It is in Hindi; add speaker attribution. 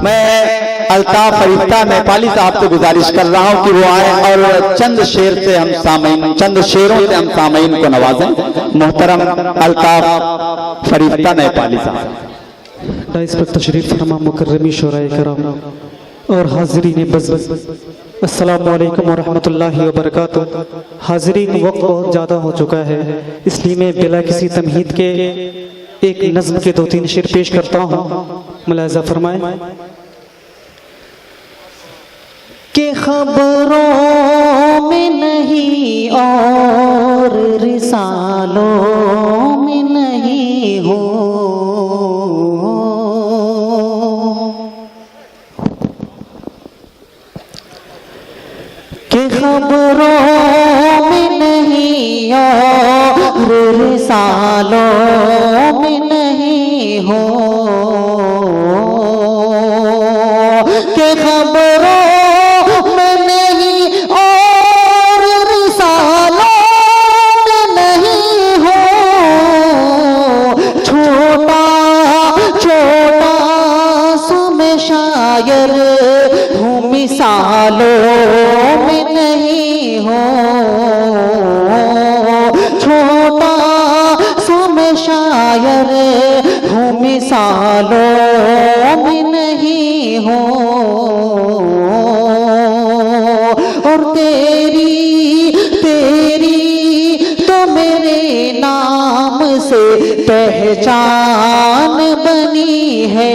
Speaker 1: मैं अल्ताफ फरिश्ता नेपाली साहब से गुजारिश कर रहा हूं कि वो आए और चंद शेरों से हम सामईन को नवाजें। मोहतरम अल्ताफ फरिश्ता नेपाली साहब।
Speaker 2: डाइस पर तशरीफ फरमा मुकर्रमी शोराए कराम और हाज़रीन बज़, अस्सलामु अलैकुम व रहमतुल्लाहि व बरकातुहू। हाज़रीन, वक्त बहुत ज़्यादा हो चुका है, इसलिए मैं बिला किसी तमहीद के एक नज़्म के 2-3 शेर पेश करता हूँ, मुलाज़ा फरमाएं। के खबरों में नहीं और रिसालों में नहीं हो, के खबरों में नहीं और रिसालों में नहीं हो, के खबरों में नहीं और रिसालों में नहीं हो, छोटा छोटा सा मैं शायर हूँ, मिसालों में नहीं हो, छोटा सा मैं शायर हूँ, मिसालों में नहीं हो। और तेरी तो मेरे नाम से पहचान बनी है,